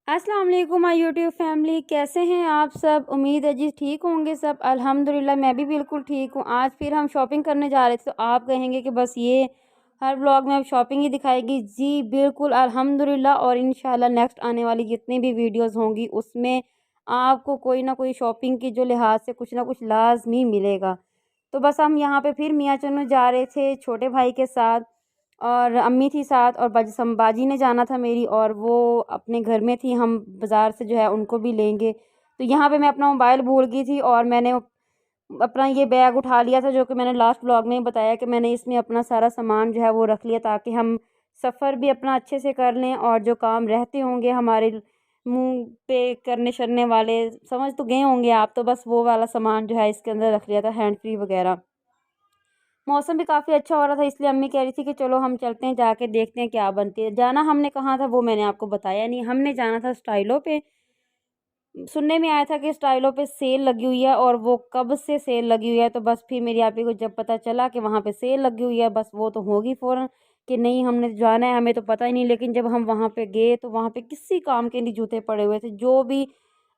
अस्सलाम वालेकुम my YouTube family, कैसे हैं आप सब। उम्मीद है जी ठीक होंगे सब। अल्हम्दुलिल्लाह मैं भी बिल्कुल ठीक हूँ। आज फिर हम शॉपिंग करने जा रहे थे, तो आप कहेंगे कि बस ये हर व्लॉग में अब शॉपिंग ही दिखाएगी। जी बिल्कुल अल्हम्दुलिल्लाह, और इंशाल्लाह नेक्स्ट आने वाली जितनी भी वीडियोस होंगी उसमें आपको कोई ना कोई शॉपिंग की जो लिहाज से कुछ ना कुछ लाजमी मिलेगा। तो बस हम यहाँ पे फिर मियाँ चन्नू जा रहे थे छोटे भाई के साथ, और अम्मी थी साथ, और बाजी ने जाना था मेरी, और वो अपने घर में थी। हम बाज़ार से जो है उनको भी लेंगे। तो यहाँ पे मैं अपना मोबाइल भूल गई थी, और मैंने अपना ये बैग उठा लिया था, जो कि मैंने लास्ट व्लॉग में बताया कि मैंने इसमें अपना सारा सामान जो है वो रख लिया, ताकि हम सफ़र भी अपना अच्छे से कर लें, और जो काम रहते होंगे हमारे मुंह पे करने शरने वाले, समझ तो गए होंगे आप, तो बस वो वाला सामान जो है इसके अंदर रख लिया था, हैंड फ्री वगैरह। मौसम भी काफ़ी अच्छा हो रहा था, इसलिए अम्मी कह रही थी कि चलो हम चलते हैं, जाके देखते हैं क्या बनती है। जाना हमने कहाँ था वो मैंने आपको बताया नहीं। हमने जाना था स्टाइलों पे। सुनने में आया था कि स्टाइलों पे सेल लगी हुई है, और वो कब से सेल लगी हुई है, तो बस फिर मेरी आपी को जब पता चला कि वहाँ पे सेल लगी हुई है, बस वो तो होगी फ़ौरन कि नहीं हमने तो जाना है, हमें तो पता ही नहीं। लेकिन जब हम वहाँ पे गए तो वहाँ पे किसी काम के नहीं जूते पड़े हुए थे। जो भी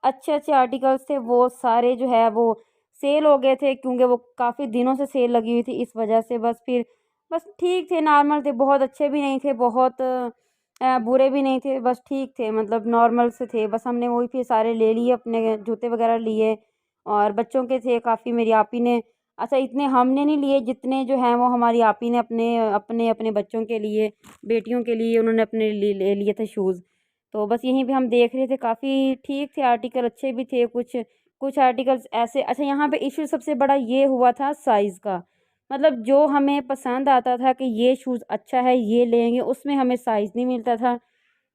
अच्छे-अच्छे आर्टिकल्स थे वो सारे जो है वो सेल हो गए थे, क्योंकि वो काफ़ी दिनों से सेल लगी हुई थी, इस वजह से बस फिर बस ठीक थे, नॉर्मल थे, बहुत अच्छे भी नहीं थे, बहुत बुरे भी नहीं थे, बस ठीक थे, मतलब नॉर्मल से थे। बस हमने वही फिर सारे ले लिए, अपने जूते वगैरह लिए, और बच्चों के थे काफ़ी। मेरी आपी ने, अच्छा इतने हमने नहीं लिए, जितने जो हैं वो हमारी आपी ने अपने अपने अपने बच्चों के लिए, बेटियों के लिए उन्होंने अपने लिए ले लिए थे शूज़। तो बस यहीं पे हम देख रहे थे, काफ़ी ठीक थे आर्टिकल, अच्छे भी थे कुछ। कुछ आर्टिकल्स ऐसे, अच्छा यहाँ पे इश्यू सबसे बड़ा ये हुआ था साइज़ का। मतलब जो हमें पसंद आता था कि ये शूज़ अच्छा है, ये लेंगे, उसमें हमें साइज़ नहीं मिलता था।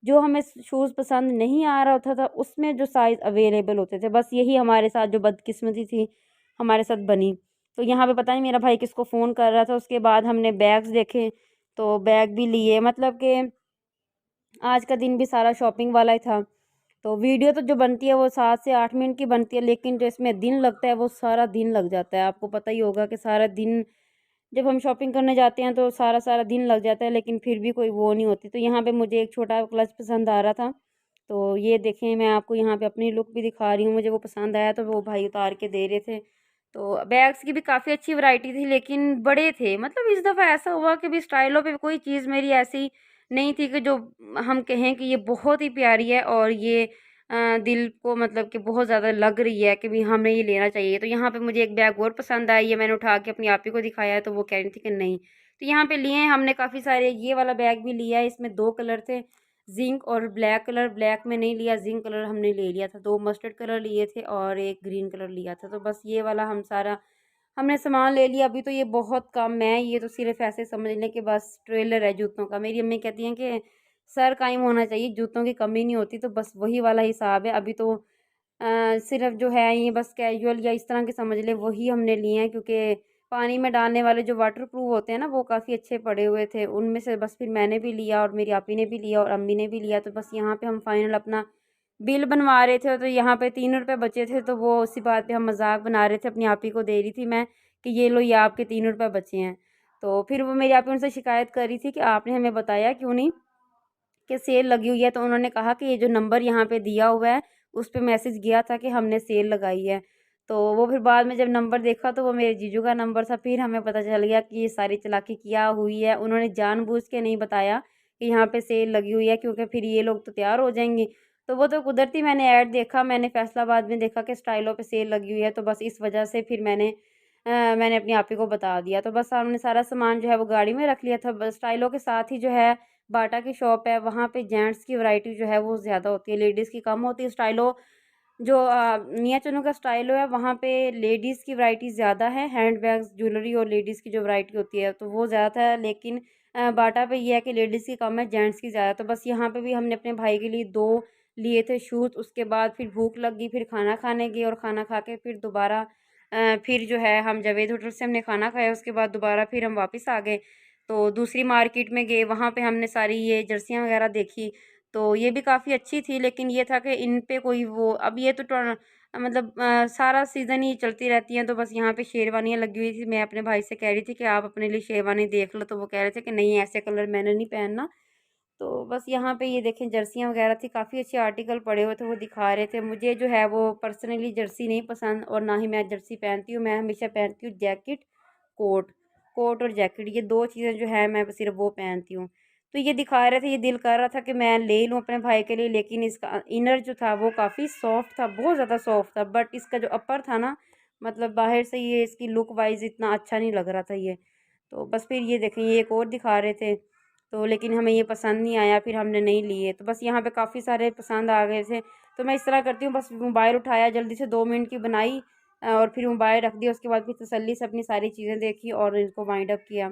जो हमें शूज़ पसंद नहीं आ रहा होता था, उसमें जो साइज़ अवेलेबल होते थे, बस यही हमारे साथ जो बदकिस्मती थी, हमारे साथ बनी। तो यहाँ पे पता नहीं मेरा भाई किसको फ़ोन कर रहा था। उसके बाद हमने बैग्स देखे, तो बैग भी लिए, मतलब कि आज का दिन भी सारा शॉपिंग वाला ही था। तो वीडियो तो जो बनती है वो 7 से 8 मिनट की बनती है, लेकिन जो इसमें दिन लगता है वो सारा दिन लग जाता है। आपको पता ही होगा कि सारा दिन जब हम शॉपिंग करने जाते हैं तो सारा दिन लग जाता है, लेकिन फिर भी कोई वो नहीं होती। तो यहाँ पे मुझे एक छोटा क्लच पसंद आ रहा था, तो ये देखें, मैं आपको यहाँ पे अपनी लुक भी दिखा रही हूँ। मुझे वो पसंद आया तो वो भाई उतार के दे रहे थे। तो बैग्स की भी काफ़ी अच्छी वैरायटी थी, लेकिन बड़े थे। मतलब इस दफ़ा ऐसा हुआ कि भी स्टाइलों पे कोई चीज़ मेरी ऐसी नहीं थी कि जो हम कहें कि ये बहुत ही प्यारी है, और ये दिल को मतलब कि बहुत ज़्यादा लग रही है कि भी हमें ये लेना चाहिए। तो यहाँ पे मुझे एक बैग और पसंद आई है, मैंने उठा के अपनी आपी को दिखाया है, तो वो कह रही थी कि नहीं। तो यहाँ पे लिए हैं हमने काफ़ी सारे। ये वाला बैग भी लिया है, इसमें 2 कलर थे, ज़िंक और ब्लैक कलर। ब्लैक में नहीं लिया, ज़िंक कलर हमने ले लिया था। 2 मस्टर्ड कलर लिए थे और एक ग्रीन कलर लिया था। तो बस ये वाला हम सारा हमने सामान ले लिया। अभी तो ये बहुत कम है, ये तो सिर्फ़ ऐसे समझ लें कि बस ट्रेलर है जूतों का। मेरी अम्मी कहती हैं कि सर कायम होना चाहिए, जूतों की कमी नहीं होती, तो बस वही वाला हिसाब है। अभी तो सिर्फ़ जो है ये बस कैजुअल या इस तरह के समझ लें, वही हमने लिए हैं, क्योंकि पानी में डालने वाले जो वाटर प्रूफ होते हैं ना, वो काफ़ी अच्छे पड़े हुए थे। उनमें से बस फिर मैंने भी लिया, और मेरी आपी ने भी लिया, और अम्मी ने भी लिया। तो बस यहाँ पे हम फाइनल अपना बिल बनवा रहे थे, तो यहाँ पे 3 रुपए बचे थे, तो वो उसी बात पे हम मज़ाक बना रहे थे। अपनी आपी को दे रही थी मैं कि ये लो, ये आपके 3 रुपए बचे हैं। तो फिर वो मेरी आपी उनसे शिकायत कर रही थी कि आपने हमें बताया क्यों नहीं कि सेल लगी हुई है। तो उन्होंने कहा कि ये जो नंबर यहाँ पे दिया हुआ है, उस पे मैसेज गया था कि हमने सेल लगाई है। तो वो फिर बाद में जब नंबर देखा तो वो मेरे जीजू का नंबर था। फिर हमें पता चल गया कि ये सारी चालाकी किया हुई है। उन्होंने जानबूझ के नहीं बताया कि यहाँ पे सेल लगी हुई है, क्योंकि फिर ये लोग तो तैयार हो जाएँगे। तो वो तो कुदरती मैंने ऐड देखा, मैंने फैसलाबाद में देखा कि स्टाइलों पे सेल लगी हुई है, तो बस इस वजह से फिर मैंने अपनी आपी को बता दिया। तो बस हमने सारा सामान जो है वो गाड़ी में रख लिया था। बस स्टाइलों के साथ ही जो है बाटा की शॉप है, वहाँ पे जेंट्स की वैरायटी जो है वो ज़्यादा होती है, लेडीज़ की कम होती है। स्टाइलो जो मियाँ चन्नू का स्टाइलो है, वहाँ पे लेडीज़ की वैरायटी ज़्यादा है। हैंड बैग्स, ज्वेलरी और लेडीज़ की जो वैरायटी होती है तो वो ज़्यादा है, लेकिन बाटा पे ये है कि लेडीज़ की कम है, जेंट्स की ज़्यादा। तो बस यहाँ पे भी हमने अपने भाई के लिए 2 लिए थे शूज़। उसके बाद फिर भूख लग गई, फिर खाना खाने गए, और खाना खा के फिर दोबारा फिर जो है हम जावेद होटल से हमने खाना खाया, उसके बाद दोबारा फिर हम वापस आ गए। तो दूसरी मार्केट में गए, वहाँ पे हमने सारी ये जर्सियाँ वगैरह देखी, तो ये भी काफ़ी अच्छी थी। लेकिन ये था कि इन पे कोई वो, अब ये तो मतलब सारा सीज़न ही चलती रहती हैं, तो बस यहाँ पे शेरवानियाँ लगी हुई थी। मैं अपने भाई से कह रही थी कि आप अपने लिए शेरवानी देख लो, तो वो कह रहे थे कि नहीं ऐसे कलर मैंने नहीं पहनना, तो बस यहाँ पे ये देखें जर्सियाँ वगैरह थी, काफ़ी अच्छे आर्टिकल पड़े हुए थे, वो दिखा रहे थे। मुझे जो है वो पर्सनली जर्सी नहीं पसंद और ना ही मैं जर्सी पहनती हूँ। मैं हमेशा पहनती हूँ जैकेट, कोट। कोट और जैकेट ये 2 चीज़ें जो है मैं सिर्फ़ वो पहनती हूँ। तो ये दिखा रहे थे, ये दिल कर रहा था कि मैं ले लूँ अपने भाई के लिए, लेकिन इसका इनर जो था वो काफ़ी सॉफ्ट था, बहुत ज़्यादा सॉफ्ट था। बट इसका जो अपर था ना, मतलब बाहर से ये इसकी लुक वाइज़ इतना अच्छा नहीं लग रहा था ये। तो बस फिर ये देखें, ये एक और दिखा रहे थे, तो लेकिन हमें ये पसंद नहीं आया, फिर हमने नहीं लिए। तो बस यहाँ पे काफ़ी सारे पसंद आ गए थे। तो मैं इस तरह करती हूँ, बस मोबाइल उठाया, जल्दी से 2 मिनट की बनाई और फिर मोबाइल रख दिया। उसके बाद फिर तसल्ली से अपनी सारी चीज़ें देखी और इनको वाइंड अप किया।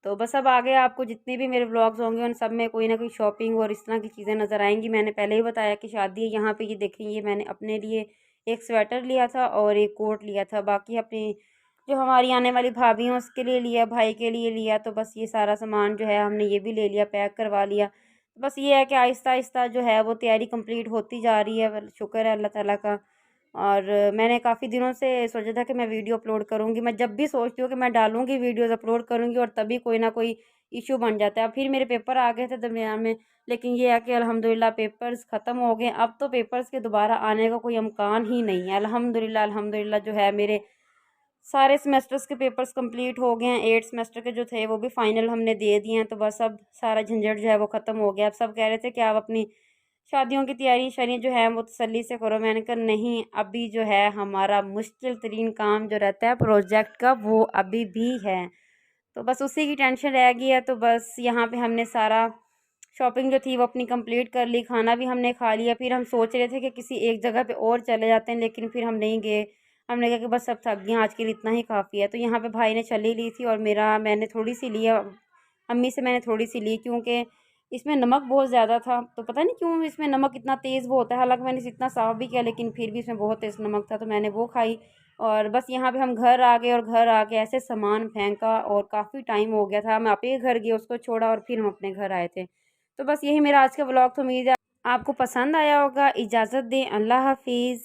तो बस अब आगे आपको जितने भी मेरे व्लॉग्स होंगे उन सब में कोई ना कोई शॉपिंग और इस तरह की चीज़ें नज़र आएँगी। मैंने पहले ही बताया कि शादी है, यहाँ पे ये देखें, ये मैंने अपने लिए एक स्वेटर लिया था और एक कोट लिया था। बाकी अपनी जो हमारी आने वाली भाभी हैं उसके लिए लिया, भाई के लिए लिया। तो बस ये सारा सामान जो है हमने ये भी ले लिया, पैक करवा लिया। तो बस ये है कि आहिस्ता-आहिस्ता जो है वो तैयारी कंप्लीट होती जा रही है। वल शुक्र है अल्लाह ताला का। और मैंने काफ़ी दिनों से सोचा था कि मैं वीडियो अपलोड करूँगी। मैं जब भी सोचती हूँ कि मैं डालूँगी वीडियोज़ अपलोड करूँगी और तभी कोई ना कोई इश्यू बन जाता है। अब फिर मेरे पेपर आ गए थे दरमियान में, लेकिन ये है कि अल्हम्दुलिल्लाह पेपर्स ख़त्म हो गए। अब तो पेपर्स के दोबारा आने का कोई इम्कान ही नहीं है। अल्हम्दुलिल्लाह अल्हम्दुलिल्लाह जो है मेरे सारे सेमेस्टर्स के पेपर्स कंप्लीट हो गए हैं। 8 सेमेस्टर के जो थे वो भी फाइनल हमने दे दिए हैं। तो बस अब सारा झंझट जो है वो ख़त्म हो गया। अब सब कह रहे थे कि आप अपनी शादियों की तैयारी शयारी जो है वो तसल्ली से करो। मैंने कहा नहीं, अभी जो है हमारा मुश्किल तरीन काम जो रहता है प्रोजेक्ट का, वो अभी भी है। तो बस उसी की टेंशन रह गई है। तो बस यहाँ पे हमने सारा शॉपिंग जो थी वो अपनी कंप्लीट कर ली, खाना भी हमने खा लिया। फिर हम सोच रहे थे कि किसी एक जगह पे और चले जाते हैं, लेकिन फिर हम नहीं गए। हमने कहा कि बस अब थक गए, आज के लिए इतना ही काफ़ी है। तो यहाँ पे भाई ने छल्ली ली थी और मैंने थोड़ी सी लिया, अम्मी से मैंने थोड़ी सी ली, क्योंकि इसमें नमक बहुत ज़्यादा था। तो पता नहीं क्यों इसमें नमक इतना तेज़ वो होता है, हालांकि मैंने इसे इतना साफ़ भी किया लेकिन फिर भी इसमें बहुत तेज़ नमक था, तो मैंने वो खाई। और बस यहाँ पे हम घर आ गए और घर आके ऐसे सामान फेंका और काफ़ी टाइम हो गया था। मैं आपे घर गई, उसको छोड़ा और फिर हम अपने घर आए थे। तो बस यही मेरा आज का व्लॉग था। उम्मीद है आपको पसंद आया होगा। इजाज़त दें, अल्लाह हाफिज़।